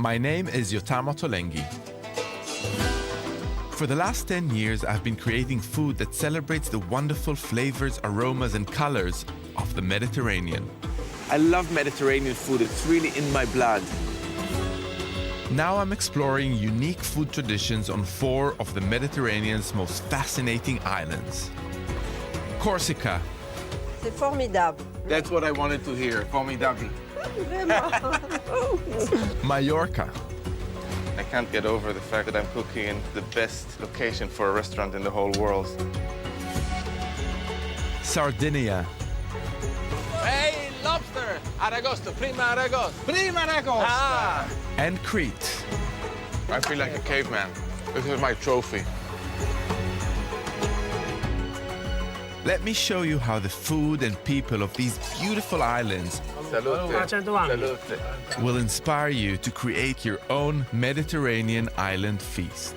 My name is Yotamo Tolenghi. For the last 10 years, I've been creating food that celebrates the wonderful flavors, aromas, and colors of the Mediterranean. I love Mediterranean food. It's really in my blood. Now I'm exploring unique food traditions on 4 of the Mediterranean's most fascinating islands. Corsica. C'est formidable. That's what I wanted to hear. Formidable. Mallorca. I can't get over the fact that I'm cooking in the best location for a restaurant in the whole world. Sardinia. Hey, lobster! Aragosto, prima aragosto. Prima aragosto! Ah. And Crete. I feel like a caveman. This is my trophy. Let me show you how the food and people of these beautiful islands will inspire you to create your own Mediterranean island feast.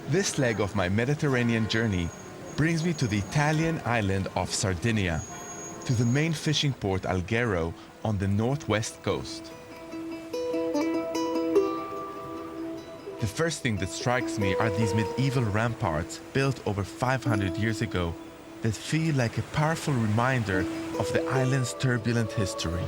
This leg of my Mediterranean journey brings me to the Italian island of Sardinia, to the main fishing port Alghero on the northwest coast. The first thing that strikes me are these medieval ramparts built over 500 years ago that feel like a powerful reminder of the island's turbulent history.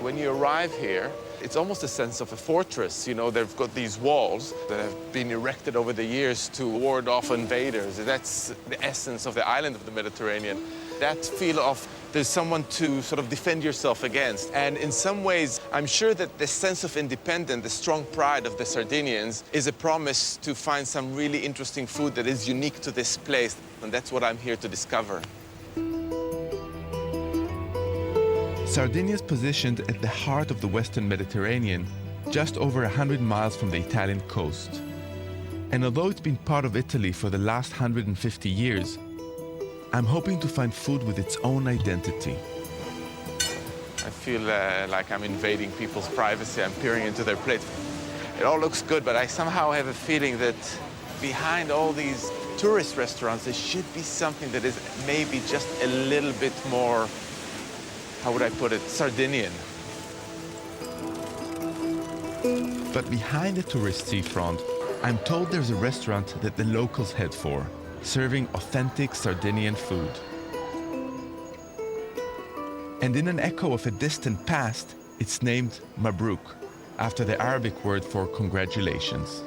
When you arrive here, it's almost a sense of a fortress. You know, they've got these walls that have been erected over the years to ward off invaders. That's the essence of the island of the Mediterranean. That feel of there's someone to sort of defend yourself against. And in some ways, I'm sure that the sense of independence, the strong pride of the Sardinians is a promise to find some really interesting food that is unique to this place. And that's what I'm here to discover. Sardinia is positioned at the heart of the Western Mediterranean, just over 100 miles from the Italian coast. And although it's been part of Italy for the last 150 years, I'm hoping to find food with its own identity. I feel like I'm invading people's privacy. I'm peering into their plate. It all looks good, but I somehow have a feeling that behind all these tourist restaurants, there should be something that is maybe just a little bit more, how would I put it, Sardinian. But behind the tourist seafront, I'm told there's a restaurant that the locals head for, serving authentic Sardinian food. And in an echo of a distant past, it's named Mabruk, after the Arabic word for congratulations.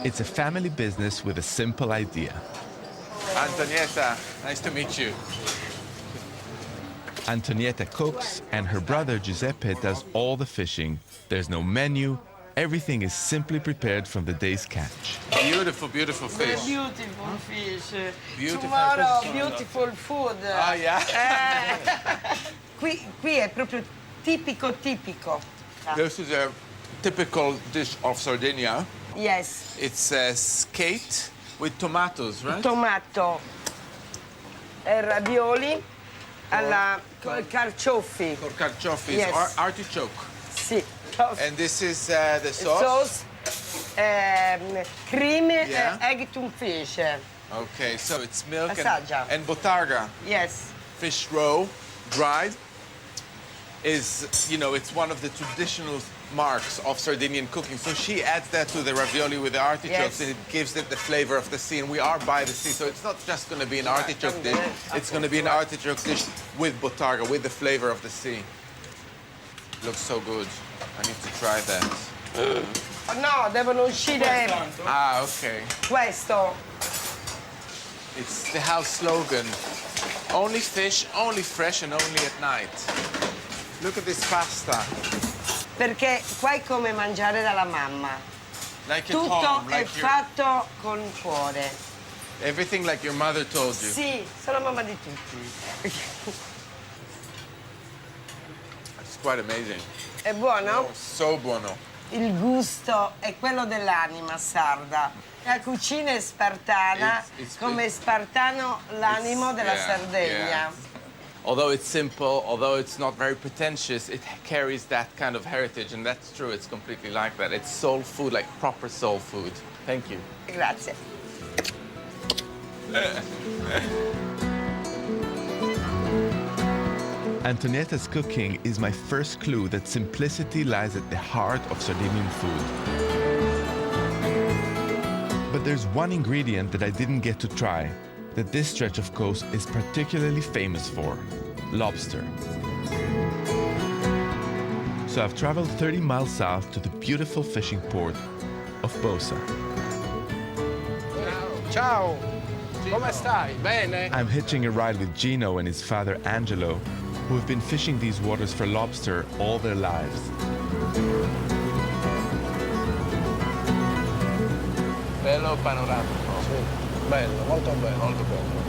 It's a family business with a simple idea. Antonietta, nice to meet you. Antonietta cooks, and her brother Giuseppe does all the fishing. There's no menu. Everything is simply prepared from the day's catch. Beautiful, beautiful fish. Beautiful fish. Beautiful Tomorrow, fish. beautiful food. Ah, yeah? Qui è proprio tipico. This is a typical dish of Sardinia. Yes. It's skate with tomatoes, right? Tomato, ravioli alla carciofi. Or carciofi, Yes. artichoke. Sì. And this is the sauce? Cream, Yeah. egg fish. Okay, so it's milk Assaggia. and botarga. Yes. Fish roe, dried, is, you know, it's one of the traditional marks of Sardinian cooking. So she adds that to the ravioli with the artichokes, Yes. and it gives it the flavor of the sea. And we are by the sea, so it's not just going to be an artichoke dish. It's going to be an artichoke dish with botarga, with the flavor of the sea. Looks so good. I need to try that. No, devono uscire Ah, okay. questo. It's the house slogan. Only fish, only fresh, and only at night. Look at this pasta. Perché qua è come mangiare dalla mamma. Like at Tutto home, è like fatto con cuore. everything like your mother told you. Sì, sono mamma di tutti. It's quite amazing. È buono? Oh, so buono. Il gusto è quello dell'anima sarda. La cucina è spartana, It's come è spartano l'animo della yeah, Sardegna. yeah. Although it's simple, although it's not very pretentious, it carries that kind of heritage, and that's true. It's completely like that. It's soul food, like proper soul food. Thank you. Grazie. Antonietta's cooking is my first clue that simplicity lies at the heart of Sardinian food. But there's one ingredient that I didn't get to try, that this stretch of coast is particularly famous for: lobster. So I've traveled 30 miles south to the beautiful fishing port of Bosa. Ciao. Come stai? Bene? I'm hitching a ride with Gino and his father Angelo, who have been fishing these waters for lobster all their lives. Bello panoramico. Sì, bello, molto bello. Molto bello.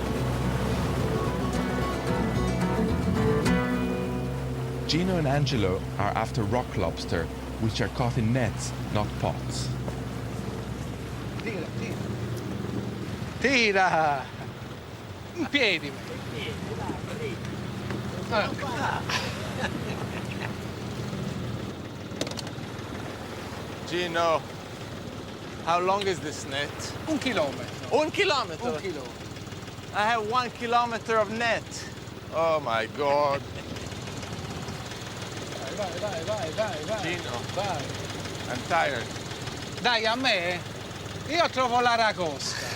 Gino and Angelo are after rock lobster, which are caught in nets, not pots. Tira, tira. Tira! In piedi. Gino, how long is this net? 1 chilometro. 1 kilometer? 1 chilometro. I have 1 kilometer of net. Oh my God. Vai. Gino, Vai. I'm tired. Dai, a me? Io trovo l'aragosta.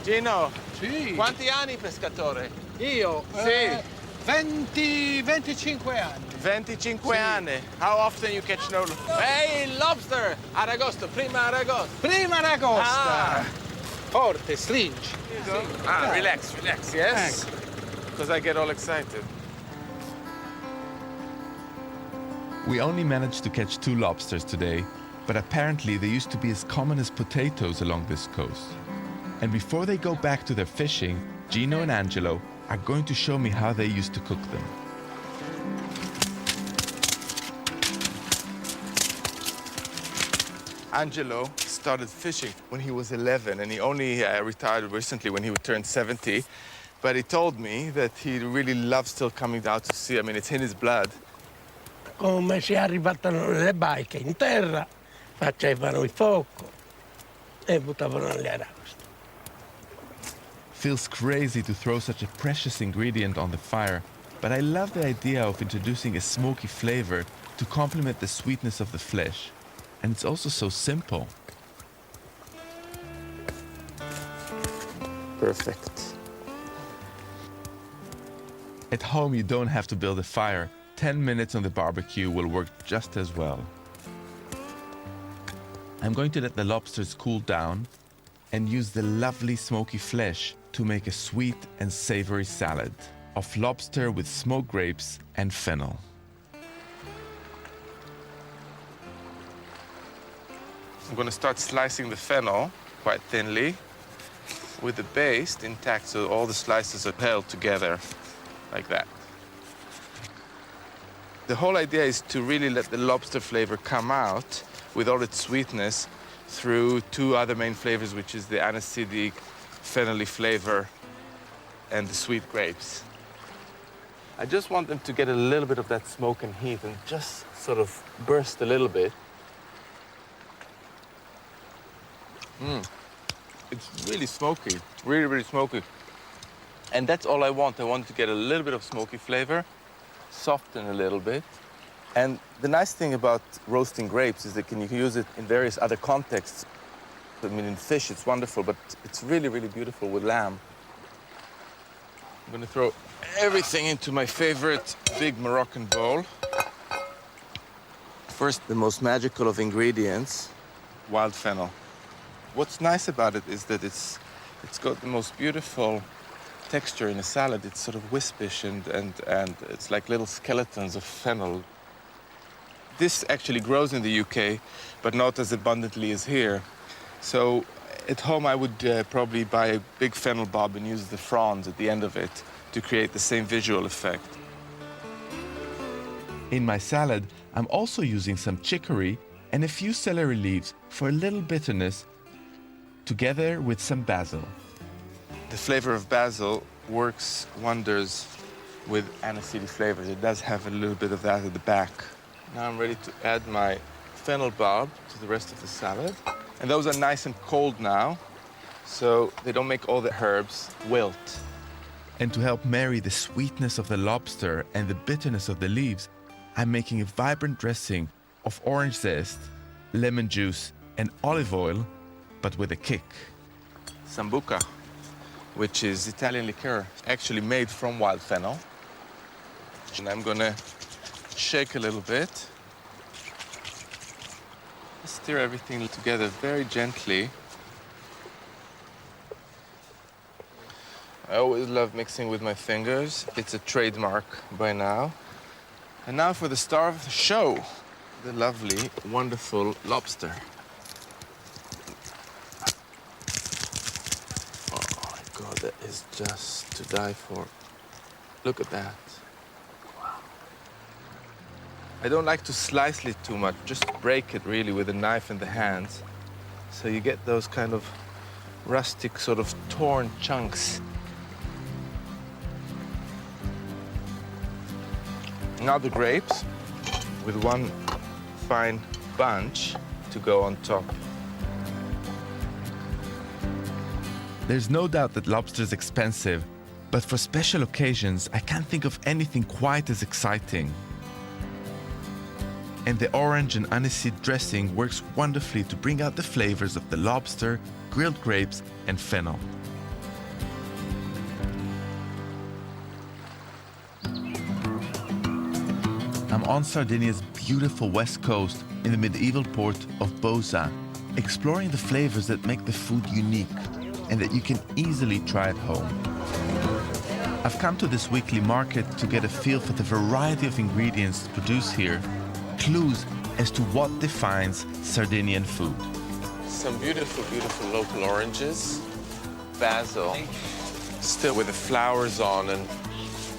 Gino, Sì. quanti anni pescatore? Io? Sì. 25 anni. 25 anni. How often you catch no... Hey, lobster! Aragosto, prima aragosto. Prima aragosta. Ah. Forte, stringi. Ah, relax, yes? Because I get all excited. We only managed to catch 2 lobsters today, but apparently they used to be as common as potatoes along this coast. And before they go back to their fishing, Gino and Angelo are going to show me how they used to cook them. Angelo started fishing when he was 11, and he only retired recently when he turned 70. But he told me that he really loves still coming out to sea. I mean, it's in his blood. Come si arrivavano le barche in terra, facevano il fuoco e buttavano le aragoste. Feels crazy to throw such a precious ingredient on the fire, but I love the idea of introducing a smoky flavor to complement the sweetness of the flesh. And it's also so simple. Perfect. At home, you don't have to build a fire. 10 minutes on the barbecue will work just as well. I'm going to let the lobsters cool down and use the lovely smoky flesh to make a sweet and savory salad of lobster with smoked grapes and fennel. I'm going to start slicing the fennel quite thinly with the base intact, so all the slices are held together like that. The whole idea is to really let the lobster flavor come out with all its sweetness through 2 other main flavors, which is the aniseedic, fennelly flavor and the sweet grapes. I just want them to get a little bit of that smoke and heat and just sort of burst a little bit. It's really smoky, really, really smoky. And that's all I want. I want to get a little bit of smoky flavor, soften a little bit. And the nice thing about roasting grapes is that you can use it in various other contexts. I mean, in fish, it's wonderful, but it's really, really beautiful with lamb. I'm gonna throw everything into my favorite big Moroccan bowl. First, the most magical of ingredients, wild fennel. What's nice about it is that it's got the most beautiful texture in a salad. It's sort of wispish and it's like little skeletons of fennel. This actually grows in the UK, but not as abundantly as here. So at home, I would probably buy a big fennel bulb and use the fronds at the end of it to create the same visual effect. In my salad, I'm also using some chicory and a few celery leaves for a little bitterness, together with some basil. The flavor of basil works wonders with aniseed flavors. It does have a little bit of that at the back. Now I'm ready to add my fennel bulb to the rest of the salad. And those are nice and cold now. so they don't make all the herbs wilt. And to help marry the sweetness of the lobster and the bitterness of the leaves, I'm making a vibrant dressing of orange zest, lemon juice, and olive oil, but with a kick. Sambuca, which is Italian liqueur, actually made from wild fennel. And I'm gonna shake a little bit. Stir everything together very gently. I always love mixing with my fingers. It's a trademark by now. And now for the star of the show, the lovely, wonderful lobster. Oh my God, that is just to die for. Look at that. I don't like to slice it too much, just break it really with a knife in the hands. So you get those kind of rustic, sort of torn chunks. Now the grapes, with one fine bunch to go on top. There's no doubt that lobster is expensive, but for special occasions, I can't think of anything quite as exciting. And the orange and aniseed dressing works wonderfully to bring out the flavors of the lobster, grilled grapes, and fennel. I'm on Sardinia's beautiful west coast in the medieval port of Bosa, exploring the flavors that make the food unique and that you can easily try at home. I've come to this weekly market to get a feel for the variety of ingredients produced here, clues as to what defines Sardinian food. Some beautiful, beautiful local oranges, basil, still with the flowers on, and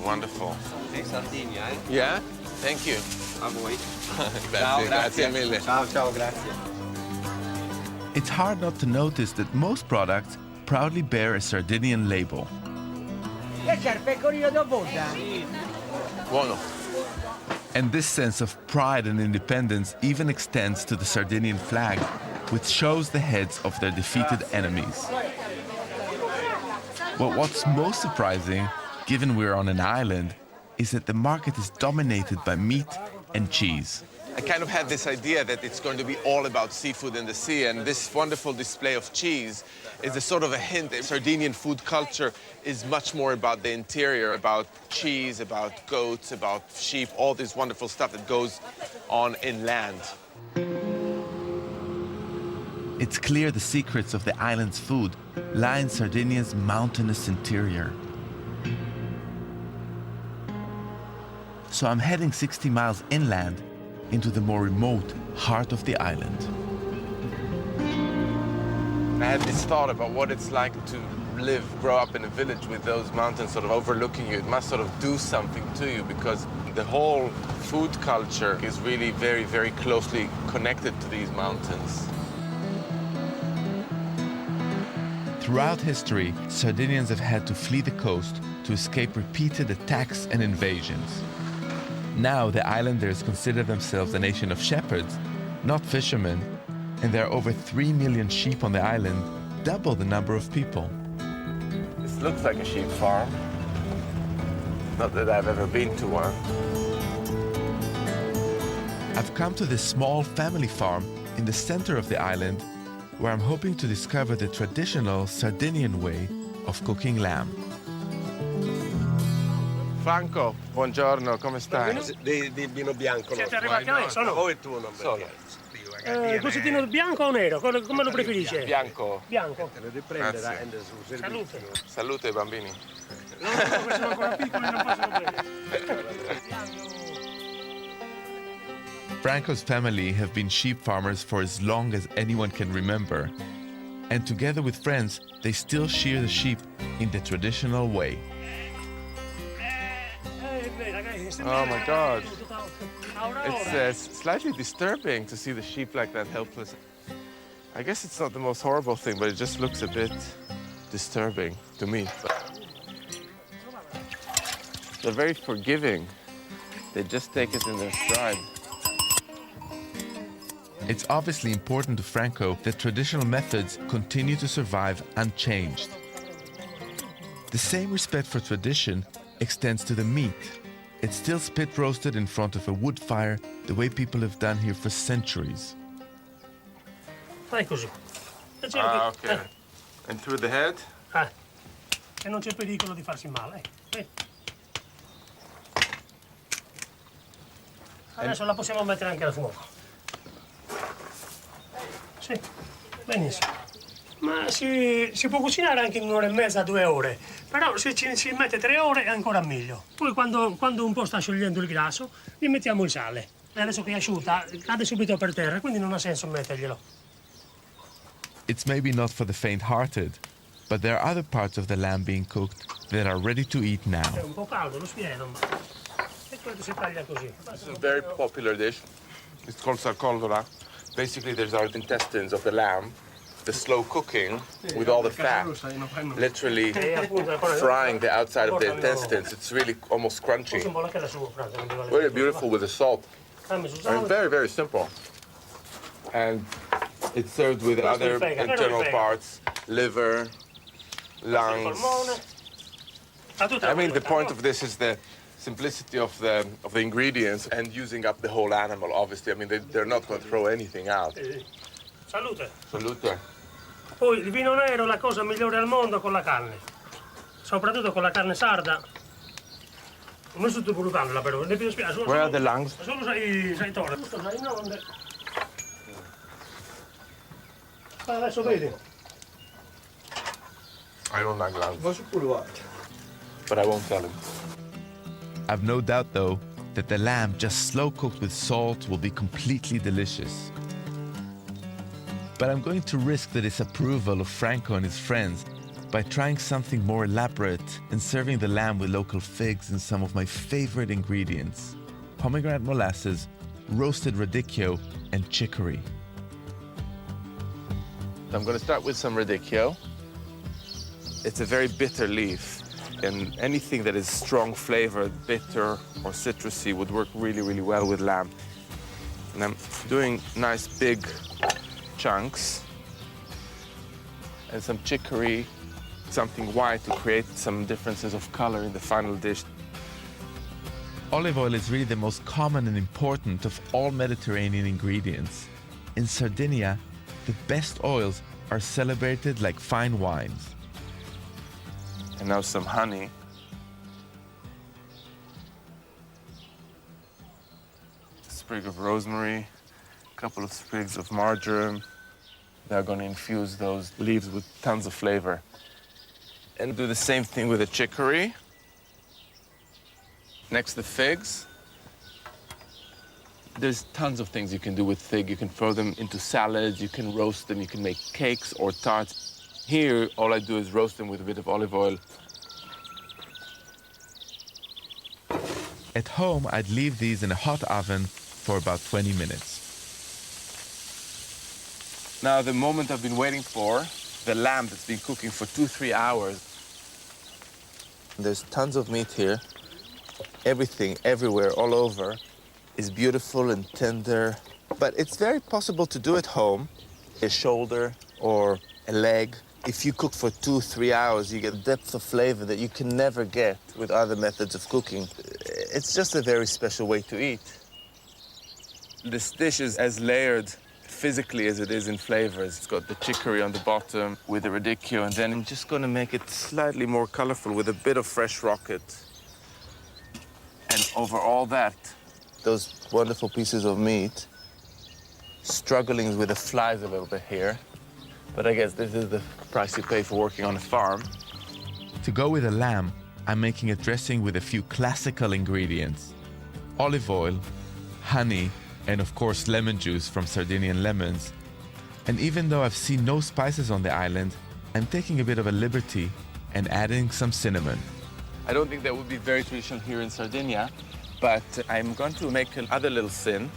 wonderful. Sardinia, eh? Yeah? Thank you. A voi. Grazie, grazie mille. Ciao, ciao, grazie. It's hard not to notice that most products proudly bear a Sardinian label. Buono. And this sense of pride and independence even extends to the Sardinian flag, which shows the heads of their defeated enemies. But what's most surprising, given we're on an island, is that the market is dominated by meat and cheese. I kind of had this idea that it's going to be all about seafood in the sea, and this wonderful display of cheese is a sort of a hint that Sardinian food culture is much more about the interior, about cheese, about goats, about sheep, all this wonderful stuff that goes on inland. It's clear the secrets of the island's food lie in Sardinia's mountainous interior. So I'm heading 60 miles inland into the more remote heart of the island. I had this thought about what it's like to grow up in a village with those mountains sort of overlooking you. It must sort of do something to you, because the whole food culture is really very, very closely connected to these mountains. Throughout history, Sardinians have had to flee the coast to escape repeated attacks and invasions. Now the islanders consider themselves a nation of shepherds, not fishermen, and there are over 3 million sheep on the island, double the number of people. This looks like a sheep farm. Not that I've ever been to one. I've come to this small family farm in the center of the island, where I'm hoping to discover the traditional Sardinian way of cooking lamb. Franco, buongiorno, come stai? Di vino bianco. Siete arrivati adesso, no? Voi tu non Solo. Cosettino bianco o nero? Come lo preferisce? Bianco. Bianco. Lo riprenderà Grazie. and sul servizio. Salute. Salute ai bambini. No, questi sono ancora piccoli, non possono prendere. Franco's family have been sheep farmers for as long as anyone can remember. And together with friends, they still shear the sheep in the traditional way. Oh my God. It's slightly disturbing to see the sheep like that, helpless. I guess it's not the most horrible thing, but it just looks a bit disturbing to me. They're very forgiving. They just take it in their stride. It's obviously important to Franco that traditional methods continue to survive unchanged. The same respect for tradition extends to the meat. It's still spit roasted in front of a wood fire, the way people have done here for centuries. Fai così. Okay. And through the head? E non c'è pericolo di farsi male. Adesso la possiamo mettere anche al fuoco. Sì, benissimo. Ma si può cucinare anche in un'ora e mezza, 2 ore. Però se ci mette 3 ore è ancora meglio. Poi quando un po' sta sciogliendo il grasso, gli mettiamo il sale. E adesso che è asciutta, cade subito per terra, quindi non ha senso metterglielo. It's maybe not for the faint-hearted, but there are other parts of the lamb being cooked that are ready to eat now. È un po' caldo, lo spieno. E questo si taglia così. It's a very popular dish. It's called sarcoldola. Basically, there's our intestines of the lamb, the slow cooking with all the fat, literally frying the outside of the intestines. It's really almost crunchy. Really beautiful with the salt. And very, very simple. And it's served with other internal parts, liver, lungs. I mean, the point of this is the simplicity of the ingredients and using up the whole animal, obviously. I mean, they're not going to throw anything out. Salute. Salute. Poi il vino nero è la cosa migliore al mondo con la carne. Soprattutto con la carne sarda. Non sto sottovalutandola però. Where are the lungs? Solo sai torre. Questo sai non. Adesso vedi. I don't like lungs. But I won't tell him. I've no doubt, though, that the lamb just slow-cooked with salt will be completely delicious. But I'm going to risk the disapproval of Franco and his friends by trying something more elaborate and serving the lamb with local figs and some of my favorite ingredients: pomegranate molasses, roasted radicchio, and chicory. I'm going to start with some radicchio. It's a very bitter leaf, and anything that is strong flavored, bitter or citrusy would work really, really well with lamb. And I'm doing nice big chunks and some chicory, something white to create some differences of color in the final dish. Olive oil is really the most common and important of all Mediterranean ingredients. In Sardinia, the best oils are celebrated like fine wines. And now some honey. A sprig of rosemary, a couple of sprigs of marjoram. They're going to infuse those leaves with tons of flavor. And do the same thing with the chicory. Next, the figs. There's tons of things you can do with fig. You can throw them into salads, you can roast them, you can make cakes or tarts. Here, all I do is roast them with a bit of olive oil. At home, I'd leave these in a hot oven for about 20 minutes. Now, the moment I've been waiting for, the lamb that's been cooking for 2-3 hours. There's tons of meat here. Everything, everywhere, all over, is beautiful and tender. But it's very possible to do at home. A shoulder or a leg. If you cook for 2-3 hours, you get a depth of flavor that you can never get with other methods of cooking. It's just a very special way to eat. This dish is as layered physically as it is in flavors. It's got the chicory on the bottom with the radicchio, and then I'm just going to make it slightly more colorful with a bit of fresh rocket. And over all that, those wonderful pieces of meat, struggling with the flies a little bit here. But I guess this is the price you pay for working on a farm. To go with the lamb, I'm making a dressing with a few classical ingredients: olive oil, honey, and of course lemon juice from Sardinian lemons. And even though I've seen no spices on the island, I'm taking a bit of a liberty and adding some cinnamon. I don't think that would be very traditional here in Sardinia, but I'm going to make another little sin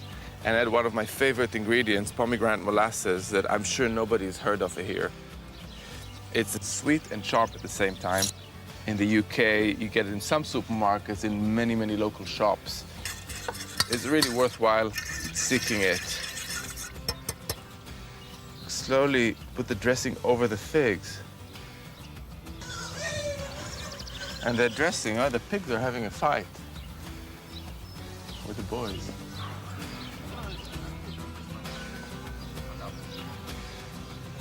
and add one of my favorite ingredients, pomegranate molasses, that I'm sure nobody's heard of here. It's sweet and sharp at the same time. In the UK, you get it in some supermarkets, in many, many local shops. It's really worthwhile seeking it. slowly put the dressing over the figs. And they're dressing, the pigs are having a fight with the boys.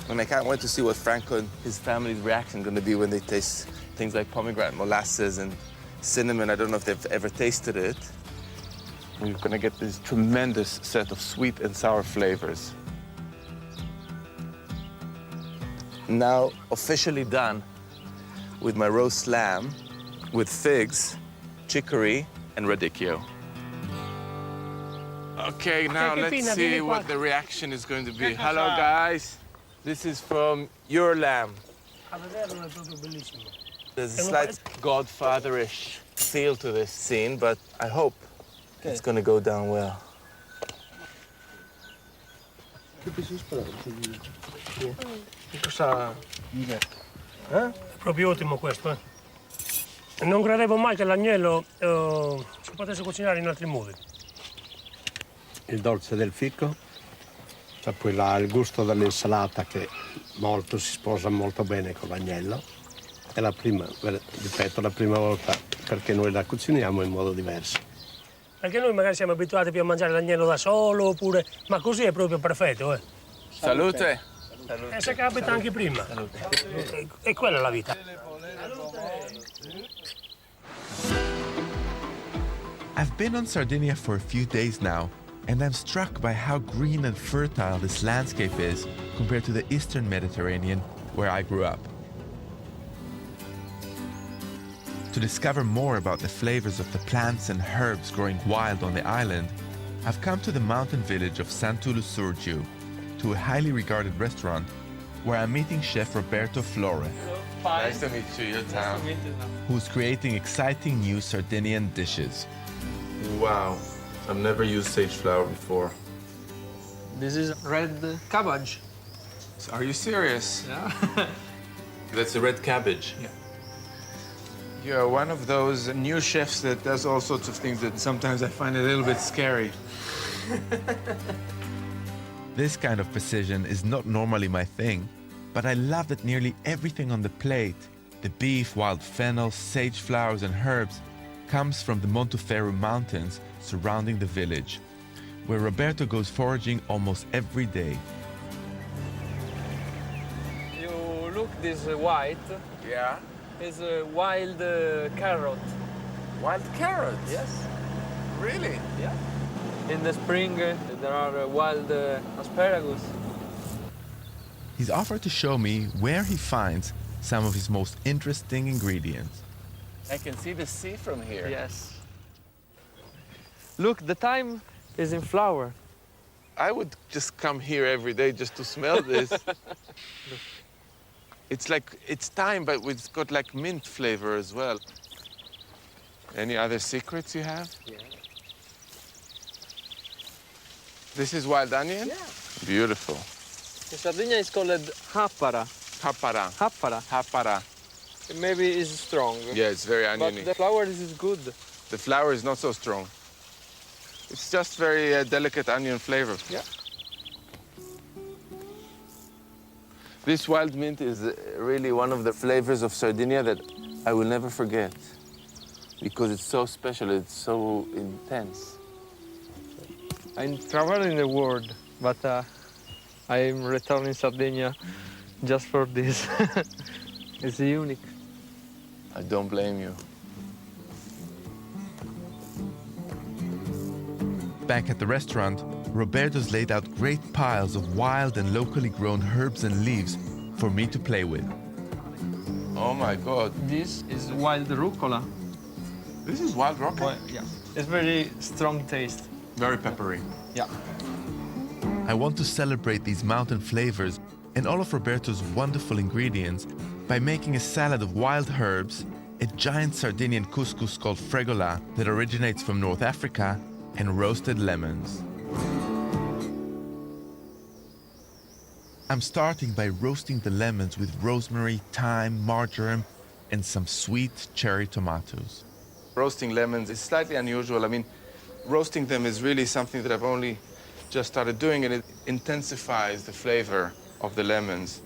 And I can't wait to see what Franco and his family's reaction going to be when they taste things like pomegranate molasses and cinnamon. I don't know if they've ever tasted it. We're going to get this tremendous set of sweet and sour flavors. Now officially done with my roast lamb with figs, chicory, and radicchio. Okay, now let's see what the reaction is going to be. Hello, guys. This is from your lamb. There's a slight Godfather-ish feel to this scene, but I hope it's going to go down well. Cosa? È proprio ottimo questo, Non credevo mai che l'agnello si potesse cucinare in altri modi. Il dolce del fico, cioè poi il gusto dell'insalata che si sposa molto bene con l'agnello. È la prima, ripeto, la prima volta perché noi la cuciniamo in modo diverso. Perché noi magari siamo abituati più a mangiare l'agnello da solo, oppure... Ma così è proprio perfetto, Salute! E se capita anche prima. E quella è la vita. I've been on Sardinia for a few days now, and I'm struck by how green and fertile this landscape is compared to the eastern Mediterranean, where I grew up. To discover more about the flavors of the plants and herbs growing wild on the island, I've come to the mountain village of Sant'Ulusurgiu, to a highly regarded restaurant where I'm meeting chef Roberto Flore, Nice to meet you, your town. who's creating exciting new Sardinian dishes. Wow, I've never used sage flour before. This is red cabbage. Are you serious? Yeah. That's a red cabbage. Yeah. You're one of those new chefs that does all sorts of things that sometimes I find a little bit scary. This kind of precision is not normally my thing, but I love that nearly everything on the plate, the beef, wild fennel, sage flowers and herbs, comes from the Monteferru mountains surrounding the village, where Roberto goes foraging almost every day. You look this white. Yeah? It's a wild carrot. Wild carrots? Yes. Really? Yeah. In the spring, there are wild asparagus. He's offered to show me where he finds some of his most interesting ingredients. I can see the sea from here. Yes. Look, the thyme is in flower. I would just come here every day just to smell this. It's like, it's thyme, but it's got like mint flavor as well. Any other secrets you have? Yeah. This is wild onion? Yeah. Beautiful. In Sardinia, it's called happara. Hapara. Happara. Hapara. Maybe it's strong. Yeah, it's very But oniony. the flower is good. The flour is not so strong. It's just very delicate onion flavor. Yeah. This wild mint is really one of the flavors of Sardinia that I will never forget because it's so special, it's so intense. I'm traveling the world, but I'm returning Sardinia just for this. It's unique. I don't blame you. Back at the restaurant, Roberto's laid out great piles of wild and locally grown herbs and leaves for me to play with. Oh my God. This is wild rucola. This is wild rocket. Well, yeah. It's very strong taste. Very peppery. Yeah. I want to celebrate these mountain flavors and all of Roberto's wonderful ingredients by making a salad of wild herbs, a giant Sardinian couscous called fregola that originates from North Africa, and roasted lemons. I'm starting by roasting the lemons with rosemary, thyme, marjoram, and some sweet cherry tomatoes. Roasting lemons is slightly unusual. I mean, roasting them is really something that I've only just started doing, and it intensifies the flavor of the lemons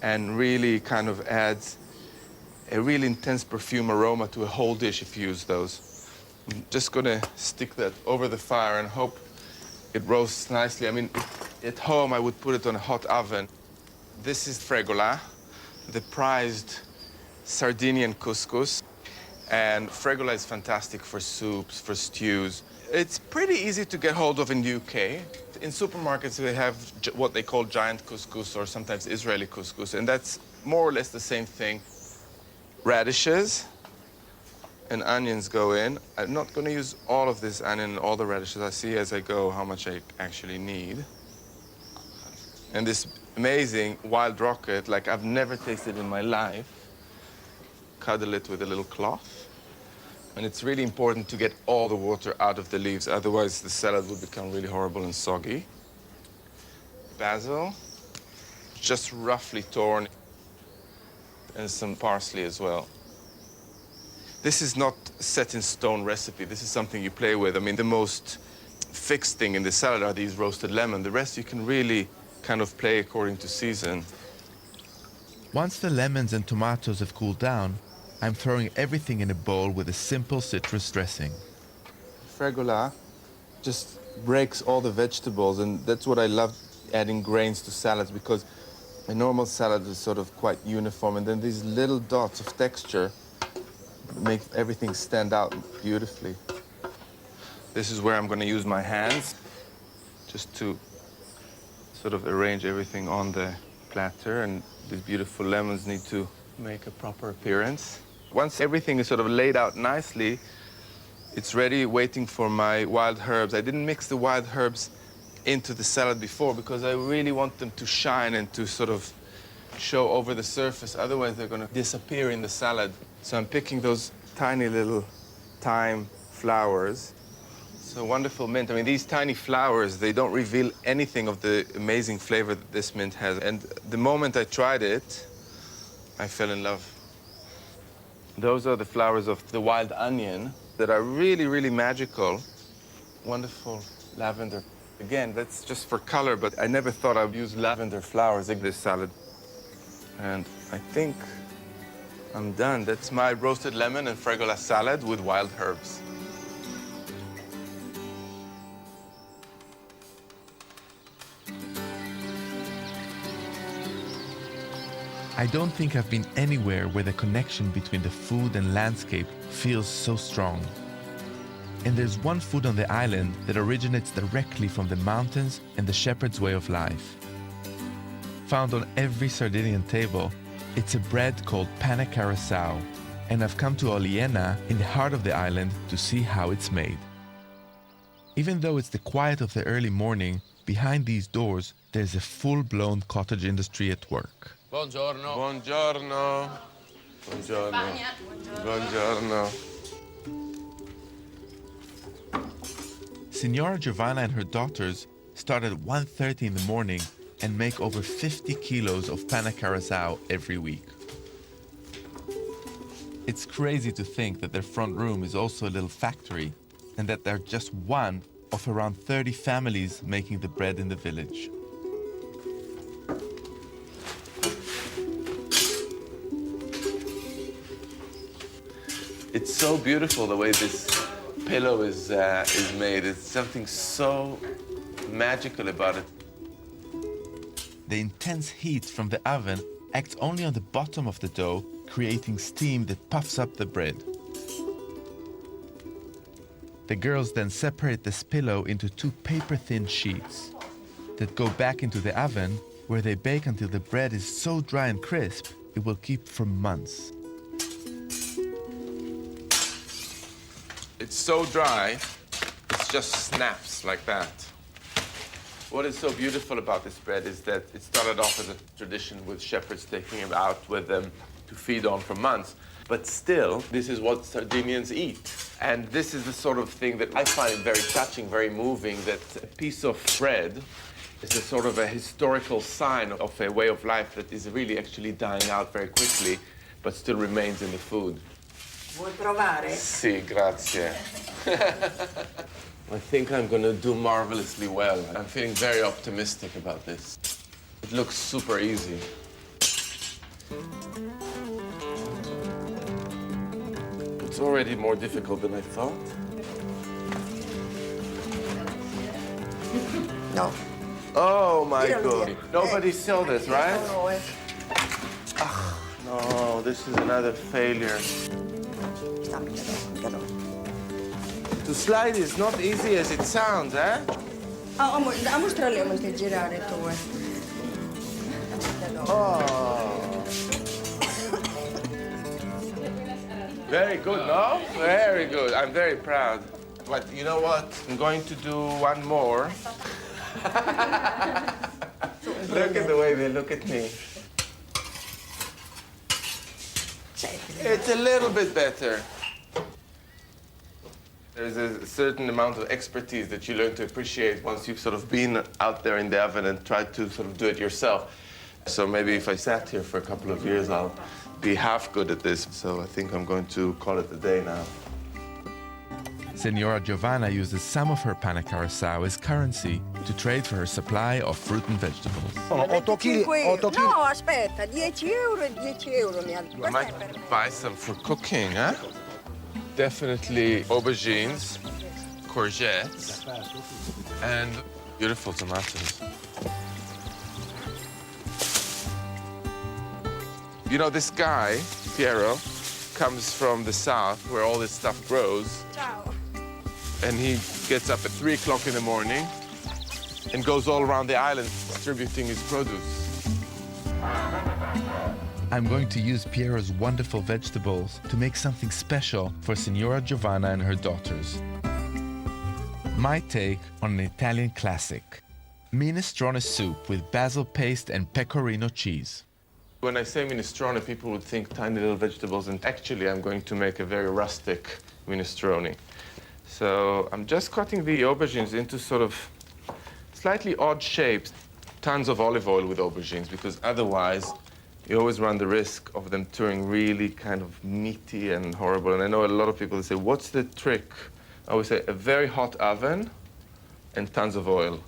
and really kind of adds a really intense perfume aroma to a whole dish if you use those. I'm just gonna stick that over the fire and hope it roasts nicely. I mean, at home I would put it on a hot oven. This is fregola, the prized Sardinian couscous. And fregola is fantastic for soups, for stews. It's pretty easy to get hold of in the UK. In supermarkets, they have what they call giant couscous or sometimes Israeli couscous, and that's more or less the same thing. Radishes and onions go in. I'm not going to use all of this onion and all the radishes. I see as I go how much I actually need. And this amazing wild rocket, like I've never tasted in my life. Cuddle it with a little cloth. And it's really important to get all the water out of the leaves, otherwise the salad will become really horrible and soggy. Basil, just roughly torn, and some parsley as well. This is not a set-in-stone recipe. This is something you play with. I mean, the most fixed thing in the salad are these roasted lemon. The rest you can really kind of play according to season. Once the lemons and tomatoes have cooled down, I'm throwing everything in a bowl with a simple citrus dressing. Fregola just breaks all the vegetables, and that's what I love adding grains to salads, because a normal salad is sort of quite uniform, and then these little dots of texture make everything stand out beautifully. This is where I'm going to use my hands just to sort of arrange everything on the platter, and these beautiful lemons need to make a proper appearance. Once everything is sort of laid out nicely, it's ready, waiting for my wild herbs. I didn't mix the wild herbs into the salad before because I really want them to shine and to sort of show over the surface. Otherwise, they're going to disappear in the salad. So I'm picking those tiny little thyme flowers. So wonderful mint. I mean, these tiny flowers, they don't reveal anything of the amazing flavor that this mint has. And the moment I tried it, I fell in love. Those are the flowers of the wild onion that are really, really magical. Wonderful lavender. Again, that's just for color, but I never thought I would use lavender flowers in this salad. And I think I'm done. That's my roasted lemon and fregola salad with wild herbs. I don't think I've been anywhere where the connection between the food and landscape feels so strong. And there's one food on the island that originates directly from the mountains and the shepherd's way of life. Found on every Sardinian table, it's a bread called panna carasau, and I've come to Oliena in the heart of the island to see how it's made. Even though it's the quiet of the early morning, behind these doors there's a full-blown cottage industry at work. Buongiorno. Buongiorno. Buongiorno. Buongiorno. Signora Giovanna and her daughters start at 1:30 in the morning and make over 50 kilos of panna carasau every week. It's crazy to think that their front room is also a little factory and that they're just one of around 30 families making the bread in the village. It's so beautiful the way this pillow is made. It's something so magical about it. The intense heat from the oven acts only on the bottom of the dough, creating steam that puffs up the bread. The girls then separate this pillow into 2 paper-thin sheets that go back into the oven, where they bake until the bread is so dry and crisp it will keep for months. It's so dry, it just snaps like that. What is so beautiful about this bread is that it started off as a tradition with shepherds taking it out with them to feed on for months. But still, this is what Sardinians eat. And this is the sort of thing that I find very touching, very moving, that a piece of bread is a sort of a historical sign of a way of life that is really actually dying out very quickly, but still remains in the food. Vuoi provare? Sì, grazie. I think I'm going to do marvelously well. I'm feeling very optimistic about this. It looks super easy. It's already more difficult than I thought. No. Oh my Tiralo God. via. Nobody saw this, right? No, No, this is another failure. Stampalo. To slide is not easy as it sounds, eh? Mostrale come ti girare tu. Oh. Very good, no? Very good. I'm very proud. But you know what? I'm going to do one more. Look at the way they look at me. It's a little bit better. There's a certain amount of expertise that you learn to appreciate once you've sort of been out there in the oven and tried to sort of do it yourself. So maybe if I sat here for a couple of years, I'll be half good at this. So I think I'm going to call it a day now. Signora Giovanna uses some of her pane carasau as currency to trade for her supply of fruit and vegetables. 8 kg. 8 kg. No, aspetta, 10 euro e 10 euro mi ha I might buy some for cooking, huh? Definitely aubergines, courgettes, and beautiful tomatoes. You know, this guy, Piero, comes from the south where all this stuff grows. Ciao. And he gets up at 3 o'clock in the morning and goes all around the island distributing his produce. I'm going to use Piero's wonderful vegetables to make something special for Signora Giovanna and her daughters. My take on an Italian classic, minestrone soup with basil paste and pecorino cheese. When I say minestrone, people would think tiny little vegetables, and actually I'm going to make a very rustic minestrone. So I'm just cutting the aubergines into sort of slightly odd shapes. Tons of olive oil with aubergines, because otherwise you always run the risk of them turning really kind of meaty and horrible. And I know a lot of people say, what's the trick? I always say a very hot oven and tons of oil.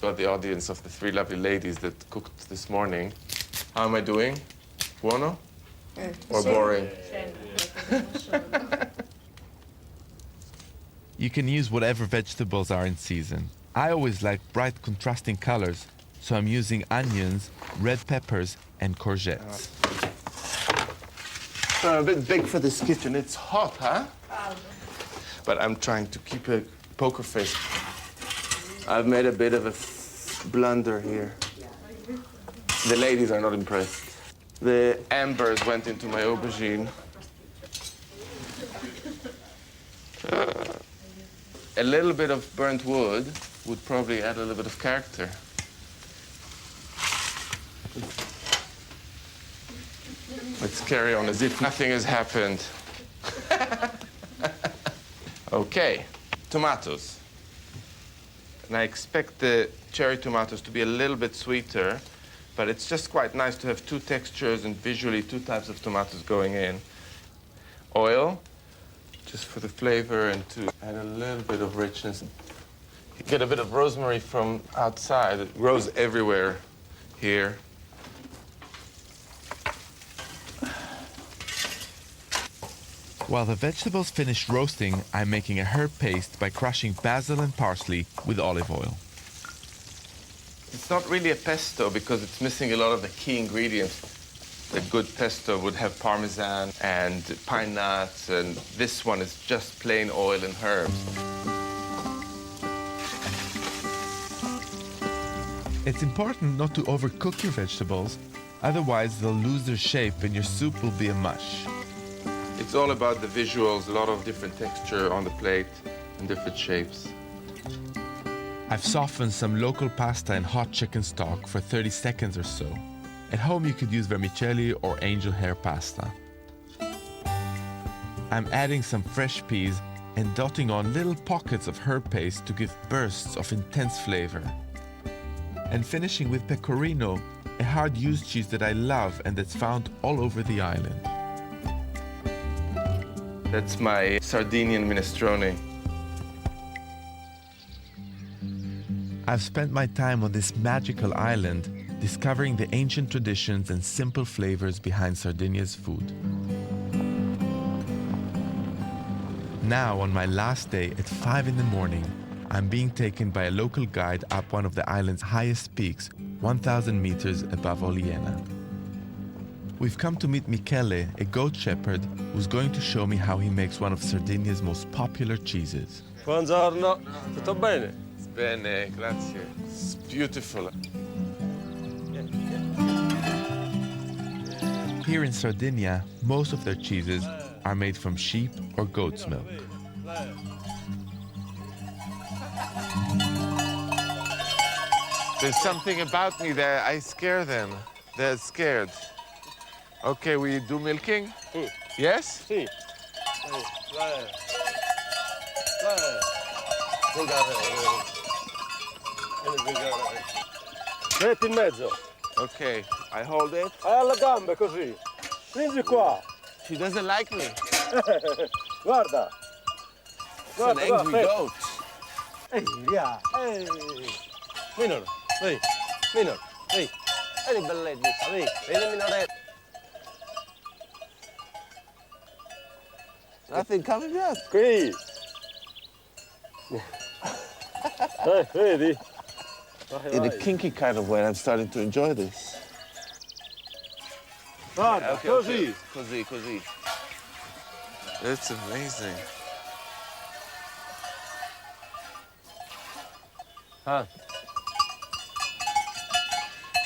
Got the audience of the 3 lovely ladies that cooked this morning. How am I doing? Buono? Or boring? You can use whatever vegetables are in season. I always like bright contrasting colors, so I'm using onions, red peppers, and courgettes. So a bit big for this kitchen. It's hot, huh? But I'm trying to keep a poker face. I've made a bit of a blunder here. The ladies are not impressed. The embers went into my aubergine. A little bit of burnt wood would probably add a little bit of character. Let's carry on as if nothing has happened. Okay, tomatoes. And I expect the cherry tomatoes to be a little bit sweeter, but it's just quite nice to have 2 textures and visually 2 types of tomatoes going in. Oil, just for the flavor and to add a little bit of richness. You get a bit of rosemary from outside. It grows everywhere here. While the vegetables finish roasting, I'm making a herb paste by crushing basil and parsley with olive oil. It's not really a pesto because it's missing a lot of the key ingredients. A good pesto would have parmesan and pine nuts, and this one is just plain oil and herbs. It's important not to overcook your vegetables, otherwise they'll lose their shape and your soup will be a mush. It's all about the visuals, a lot of different texture on the plate and different shapes. I've softened some local pasta in hot chicken stock for 30 seconds or so. At home you could use vermicelli or angel hair pasta. I'm adding some fresh peas and dotting on little pockets of herb paste to give bursts of intense flavor. And finishing with pecorino, a hard used cheese that I love and that's found all over the island. That's my Sardinian minestrone. I've spent my time on this magical island, discovering the ancient traditions and simple flavors behind Sardinia's food. Now, on my last day at 5 in the morning, I'm being taken by a local guide up one of the island's highest peaks, 1,000 meters above Oliena. We've come to meet Michele, a goat shepherd, who's going to show me how he makes one of Sardinia's most popular cheeses. Buongiorno, tutto bene? Bene, grazie. It's beautiful. Here in Sardinia, most of their cheeses are made from sheep or goat's milk. There's something about me that I scare them. They're scared. Okay, we do milking? Yes? Sì. Metti in mezzo. Okay, I hold it. Hai alle gambe così. Stringi qua. She doesn't like me. Guarda. It's an angry goat. Ehi, via. Ehi. Minor, vedi. Minor, vedi. Vedi bellezza, vedi. Vedi minore. Nothing coming up. Qui. Vedi. In a kinky kind of way, I'm starting to enjoy this. Guarda, Okay, così. okay. Così. It's amazing. Ah.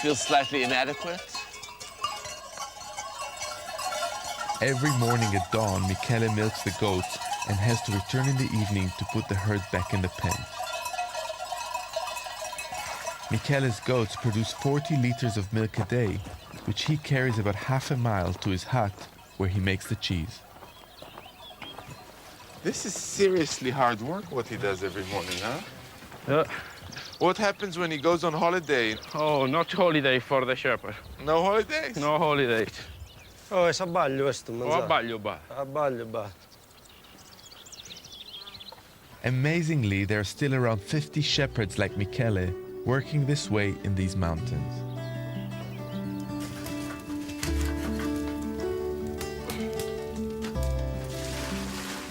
Feels slightly inadequate. Every morning at dawn, Michele milks the goats and has to return in the evening to put the herd back in the pen. Michele's goats produce 40 liters of milk a day, which he carries about half a mile to his hut, where he makes the cheese. This is seriously hard work, what he does every morning, huh? Yeah. What happens when he goes on holiday? Oh, not holiday for the shepherd. No holidays? No holidays. Oh, è sabbaglio questo, Oh, mangiare. abbaglio ba. Abbaglio, ba. Amazingly, there are still around 50 shepherds like Michele working this way in these mountains.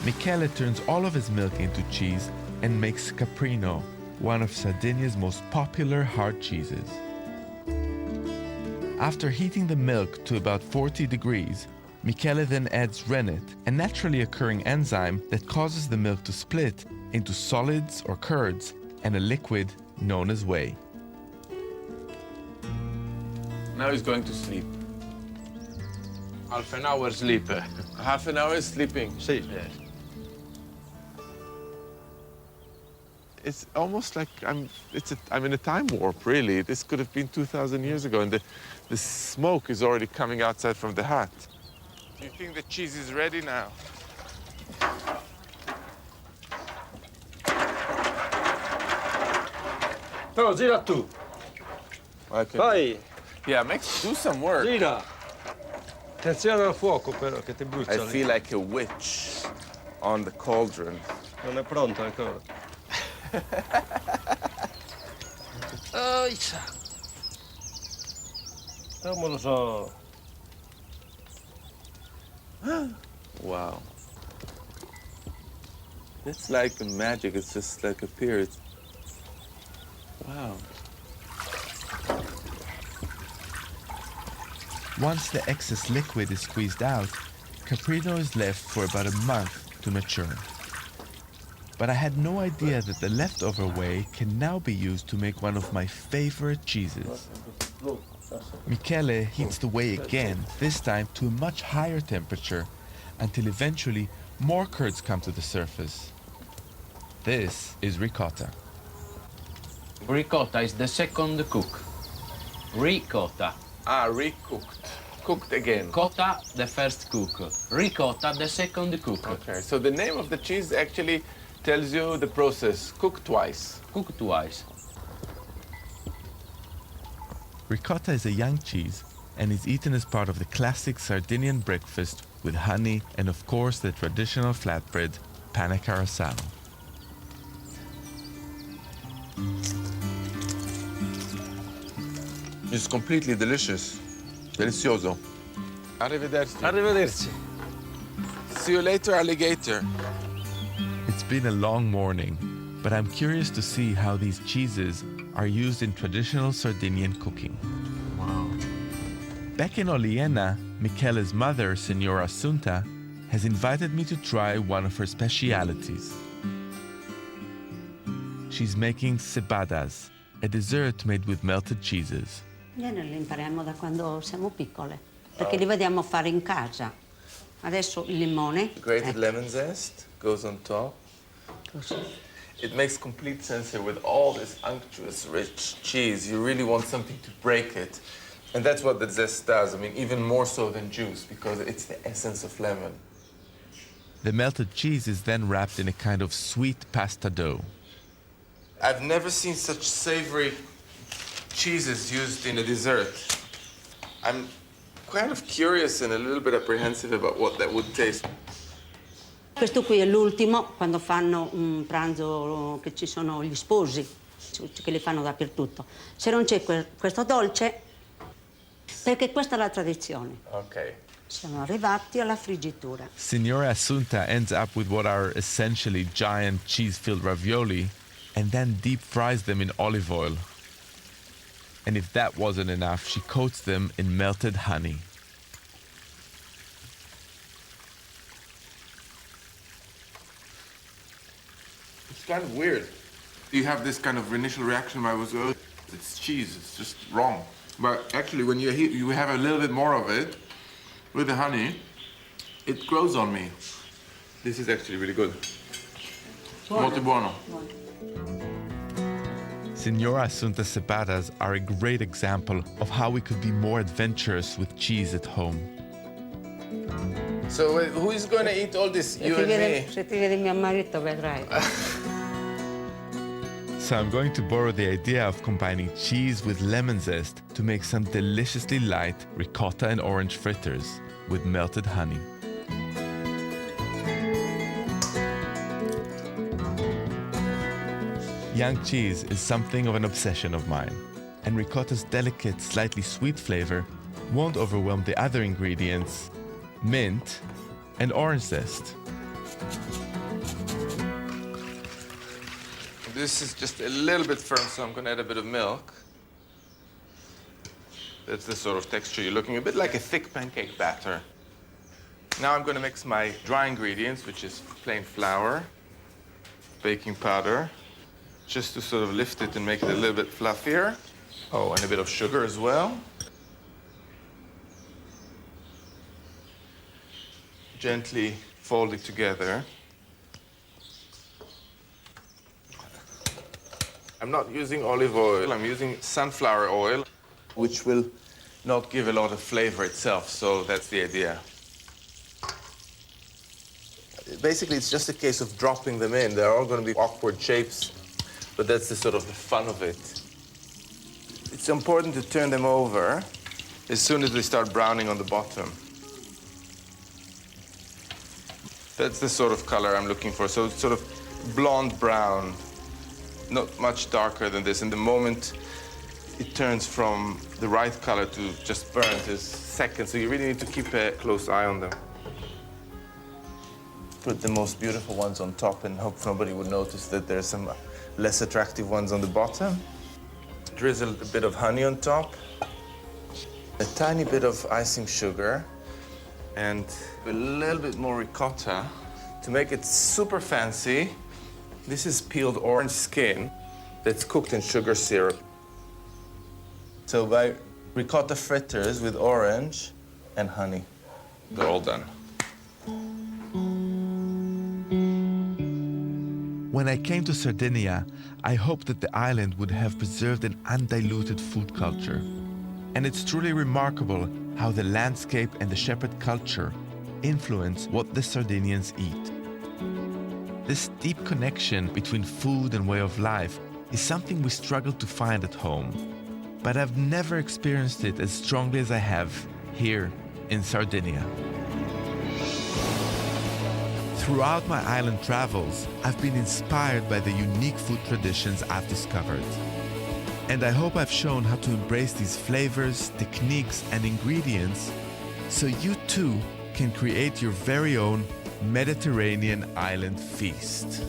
Michele turns all of his milk into cheese and makes caprino, one of Sardinia's most popular hard cheeses. After heating the milk to about 40 degrees, Michele then adds rennet, a naturally occurring enzyme that causes the milk to split into solids or curds and a liquid known as whey. Now he's going to sleep. Half an hour sleep. Half an hour is sleeping. Sì. Yes. It's almost like I'm in a time warp, really. This could have been 2,000 years ago, and the smoke is already coming outside from the hut. Do you think the cheese is ready now? Però gira tu. Okay. Vai, Yeah, do some work. gira. Attenzione al fuoco però, che ti I brucia lì. feel like a witch on the cauldron. Non è pronto ancora. Non lo so. Wow. It's like magic. It's just like a period. Wow. Once the excess liquid is squeezed out, caprino is left for about a month to mature. But I had no idea that the leftover whey can now be used to make one of my favorite cheeses. Michele heats the whey again, this time to a much higher temperature, until eventually more curds come to the surface. This is ricotta. Ricotta is the second cook. Ricotta. Ah, recooked. Cooked again. Cotta, the first cook. Ricotta, the second cook. Okay, so the name of the cheese actually tells you the process. Cook twice. Cook twice. Ricotta is a young cheese and is eaten as part of the classic Sardinian breakfast with honey and of course the traditional flatbread, pane carousel. It's completely delicious. Delicioso. Arrivederci. Arrivederci. See you later, alligator. It's been a long morning, but I'm curious to see how these cheeses are used in traditional Sardinian cooking. Wow. Back in Oliena, Michele's mother, Signora Assunta, has invited me to try one of her specialities. She's making cebadas, a dessert made with melted cheeses. Li impariamo da quando siamo piccole, perché li vediamo fare in casa. Adesso il limone. Grated lemon zest goes on top. Così. It makes complete sense here with all this unctuous, rich cheese. You really want something to break it. And that's what the zest does. I mean, even more so than juice, because it's the essence of lemon. The melted cheese is then wrapped in a kind of sweet pasta dough. I've never seen such savory cheeses used in a dessert. I'm kind of curious and a little bit apprehensive about what that would taste. Questo qui è l'ultimo, quando fanno un pranzo che ci sono gli sposi, che li fanno dappertutto. Se non c'è questo dolce, perché questa è la tradizione. Okay. Siamo arrivati alla friggitura. Signora Assunta ends up with what are essentially giant cheese-filled ravioli and then deep fries them in olive oil. And if that wasn't enough, she coats them in melted honey. It's kind of weird. You have this kind of initial reaction where I was, oh, it's cheese, it's just wrong. But actually, when you have a little bit more of it, with the honey, it grows on me. This is actually really good. Molto buono. Signora Assunta's cebadas are a great example of how we could be more adventurous with cheese at home. So who is going to eat all this? You and me? Se ti vede mio marito vedrai. So I'm going to borrow the idea of combining cheese with lemon zest to make some deliciously light ricotta and orange fritters with melted honey. Young cheese is something of an obsession of mine, and ricotta's delicate, slightly sweet flavor won't overwhelm the other ingredients, mint and orange zest. This is just a little bit firm, so I'm going to add a bit of milk. That's the sort of texture you're looking, a bit like a thick pancake batter. Now I'm going to mix my dry ingredients, which is plain flour, baking powder, just to sort of lift it and make it a little bit fluffier. Oh, and a bit of sugar as well. Gently fold it together. I'm not using olive oil, I'm using sunflower oil, which will not give a lot of flavor itself, so that's the idea. Basically, it's just a case of dropping them in. They're all going to be awkward shapes, but that's the sort of the fun of it. It's important to turn them over as soon as they start browning on the bottom. That's the sort of color I'm looking for, so it's sort of blonde brown. Not much darker than this. And the moment it turns from the right color to just burnt is seconds. So you really need to keep a close eye on them. Put the most beautiful ones on top and hope nobody would notice that there's some less attractive ones on the bottom. Drizzle a bit of honey on top. A tiny bit of icing sugar. And a little bit more ricotta. To make it super fancy, this is peeled orange skin that's cooked in sugar syrup. So by ricotta fritters with orange and honey, they're all done. When I came to Sardinia, I hoped that the island would have preserved an undiluted food culture. And it's truly remarkable how the landscape and the shepherd culture influence what the Sardinians eat. This deep connection between food and way of life is something we struggle to find at home, but I've never experienced it as strongly as I have here in Sardinia. Throughout my island travels, I've been inspired by the unique food traditions I've discovered. And I hope I've shown how to embrace these flavors, techniques, and ingredients so you too can create your very own Mediterranean island feast.